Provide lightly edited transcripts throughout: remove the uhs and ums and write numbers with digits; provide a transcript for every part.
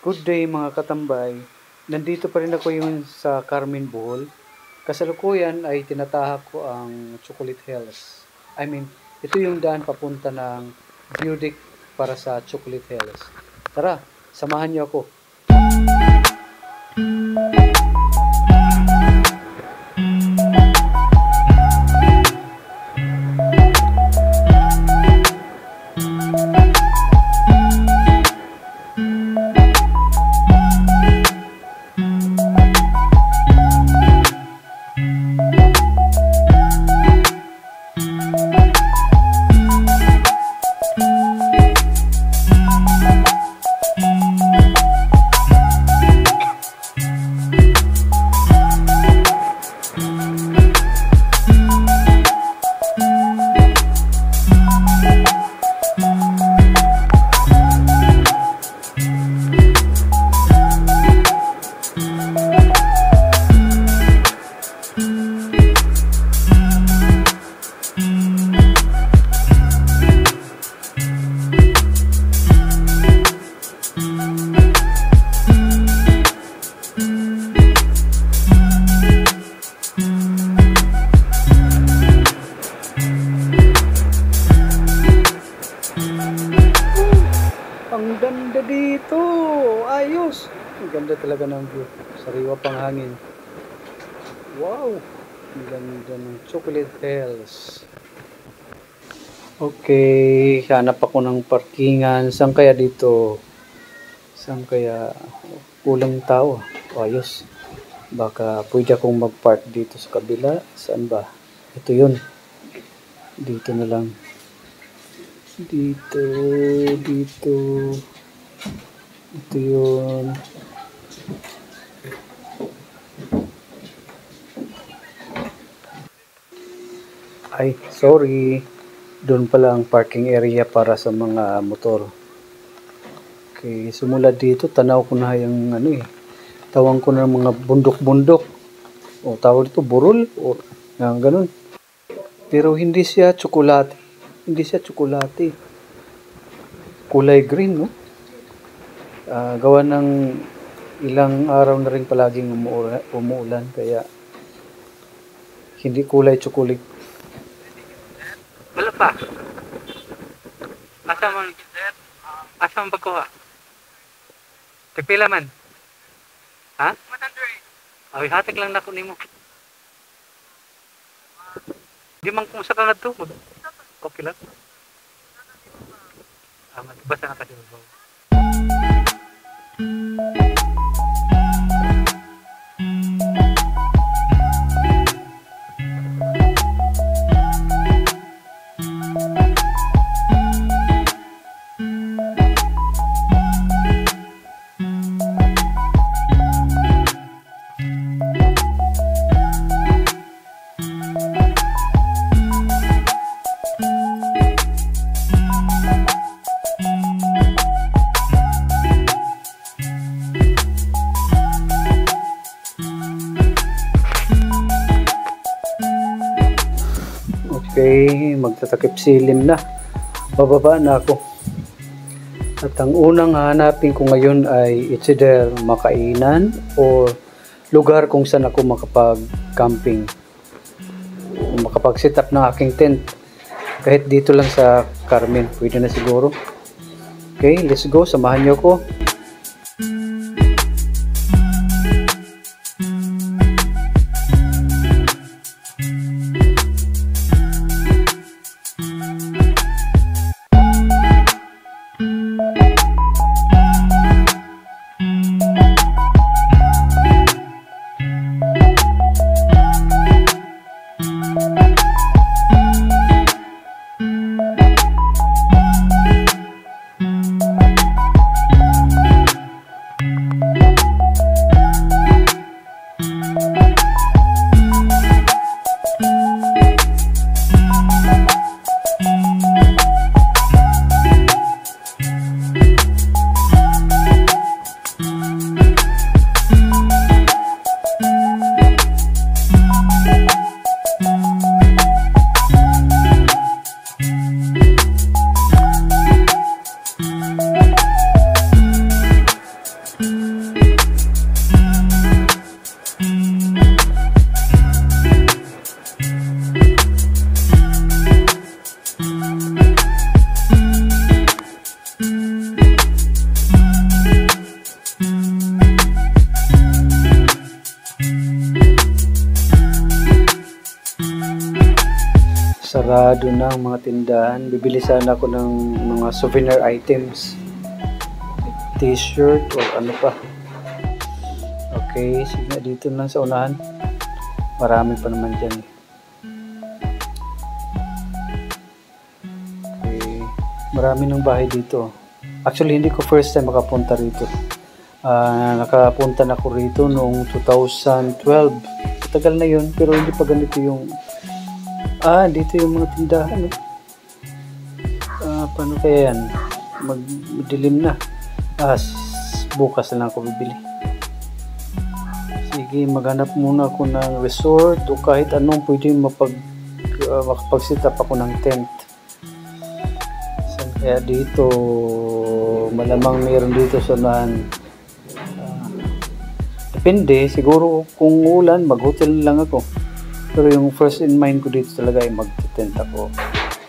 Good day mga katambay. Nandito pa rin ako yung sa Carmen Bohol. Kasalukuyan ay tinatahak ko ang Chocolate Hills. Ito yung daan papunta ng view deck para sa Chocolate Hills. Tara, samahan niyo ako. Ang ganda dito! Ayos! Ang ganda talaga ng view. Sariwa pang hangin. Wow! Ang ganda ng Chocolate Hills. Okay, hanap ako ng parkingan. Saan kaya dito? Saan kaya? Kulang tao. Ayos. Baka pwede akong mag-park dito sa kabila. Saan ba? Ito yun. Dito na lang. Dito. Ito yun. Ay, sorry. Doon pala ang parking area para sa mga motor. Okay, sumula dito, tanaw ko na yung tawang ko na mga bundok-bundok. O, tawag dito, burol. O, ganun. Pero hindi siya tsokolate. Hindi siya tsokolate. Kulay green, no? Gawa ng ilang araw na rin palaging umuulan, kaya hindi kulay tsokolate. Wala pa. Asa man pagkuha? Tagpila man? Ha? 100. Ay, hatik lang na ko nimo. Di man kung sa kanad to. Okay lang. Basta na kasi mabaw. Okay, magtatakip silim na. Bababa na ako. At ang unang hanapin ko ngayon ay it's either makainan o lugar kung saan ako makapag-camping. Makapag-set up ng aking tent. Kahit dito lang sa Carmen, pwede na siguro. Okay, let's go. Samahan niyo ko. sarado na ang mga tindahan. Bibili sana ako ng mga souvenir items, t-shirt o ano pa. Okay, sige, dito lang sa unahan. Marami pa naman dyan. Okay, marami ng bahay dito. Actually, hindi ko first time makapunta rito. Nakapunta na ako rito noong 2012. Tagal na yun, pero hindi pa ganito yung dito yung mga tindahan. Paano kaya yan? Magdilim na. Bukas na lang ako bibili. Sige, maghanap muna ako ng resort o kahit anong pwede makapag-set up ako ng tent. Kaya dito, malamang mayroon dito sa unahan. Depende, siguro kung ulan, mag-hotel lang ako. Pero yung first in mind ko dito talaga ay mag-tent ako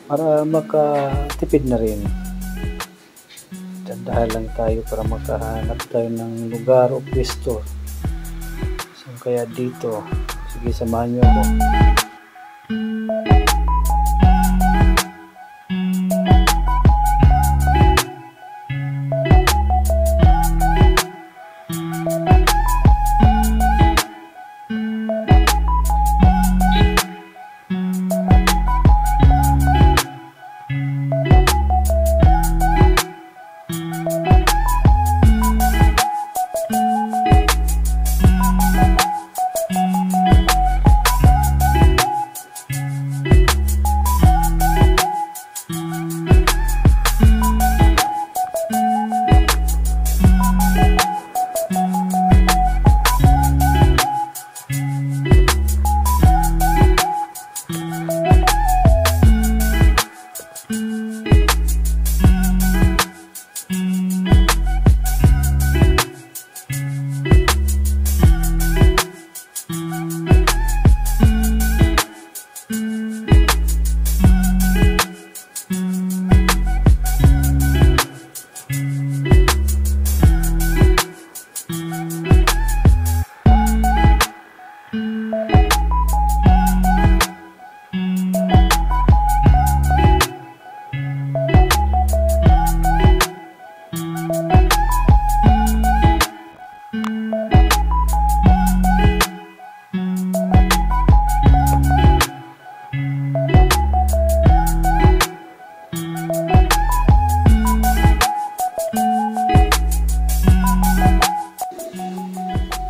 para makatipid na rin. Dandahan lang tayo para makahanap tayo ng lugar o pwesto. So, kaya dito, sige, samahan niyo ako.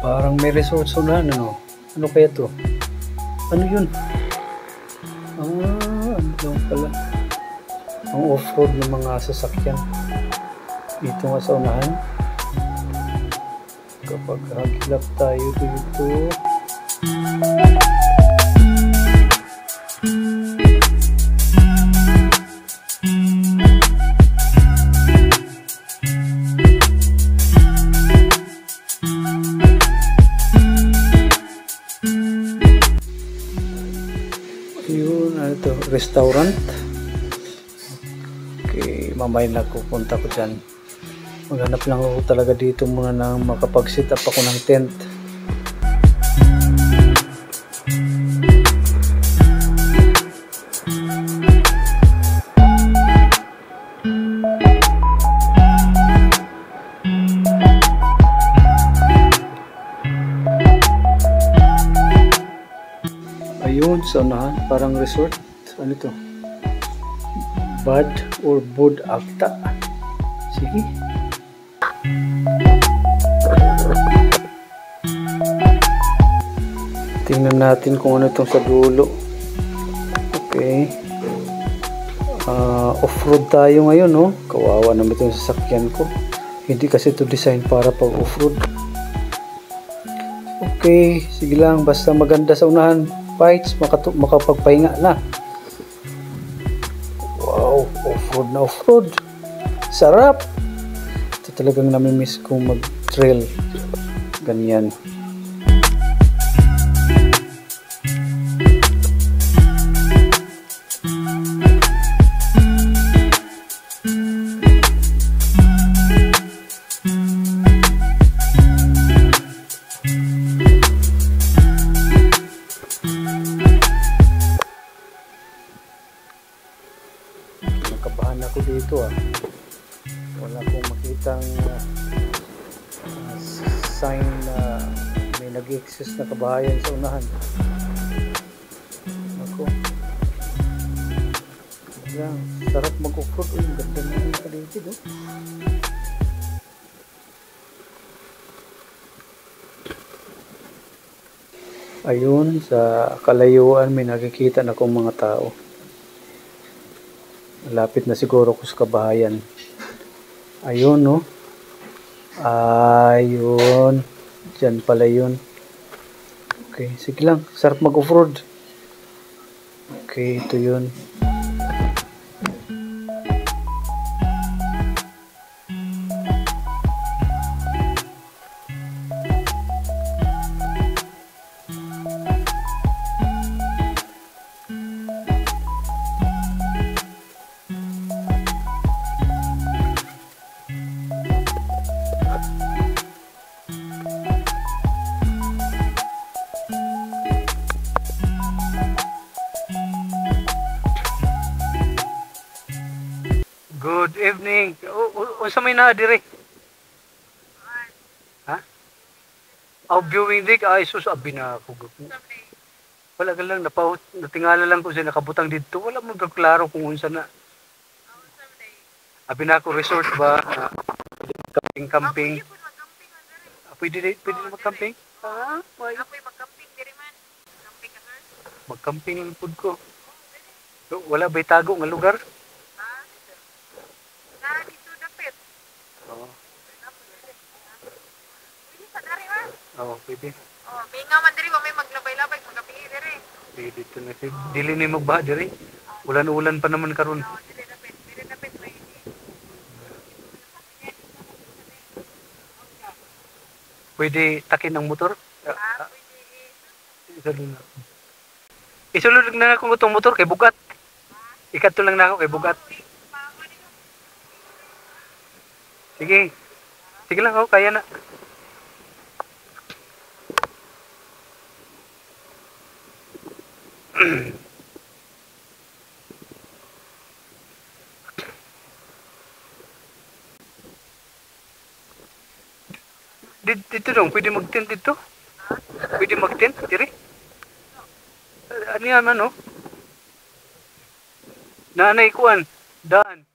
Parang may resort sa unahan, ano? Ano kaya to? Ano yun? Ano lang pala? Ang off-road ng mga sasakyan. Dito nga sa unahan. Kapag hagilap tayo dito. Ito, restaurant. Okay, mamaya na pupunta ko dyan. Maghanap lang ako talaga dito muna na makapag-set up ako ng tent. Ayun, sa unahan, parang resort. Ano ito? Bad or Bud Acta. Sige. Tingnan natin kung ano itong sa dulo. Okay. Off-road tayo ngayon, no? Kawawa naman itong sasakyan ko. Hindi kasi ito design para pag off-road. Okay, sige lang. Basta maganda sa unahan. Fights, makapagpahinga na. Wow, off-road na off-road. Sarap. Ito talagang namimiss kong mag-trail. Ganyan. sign na may nag-exist na kabahayan sa unahan. Ako. Yan, sarap mag-off-road. Uy, ganda na yung paligid, oh. Ayun, sa kalayuan may nakikita na akong mga tao. Malapit na siguro ko sa kabahayan. Ayun, no? Ayun. Diyan pala yun. Okay, sige lang. Sarap mag-off-road. Okay, ito yun. Good evening. Unsa may naa dire? Ha? Aw viewing dik ay sus abi na ako. Wala ka lang natingala lang ko sa nakabutang dito. Wala mo klaro kung unsa na. Abi na ako resort ba? Camping. Pwede na mag-camping? Ha? Ako'y mag-camping diri man. Camping ka, sir? Mag-camping ang food ko. Wala ba'y tago nga lugar? Ah, na dito dapit. Oo. Pwede sa dari man. Oo, pwede. Oh, may nga man diri wa may maglabay-labay magkapi diri. Sige, dito na. Dili na yung magbaha diri. Ulan-ulan pa naman karon. Oh, diri dapit may Pwede takin ang motor? pwede Isulod na ako itong motor kay bugat. Ikato lang na ako kay bugat. Sige. Sige lang ako, kaya na. Dito dong, pwede mag-tent dito? Pwede mag-tent, diri? Ano yan, ano? Nanay kuan, daan.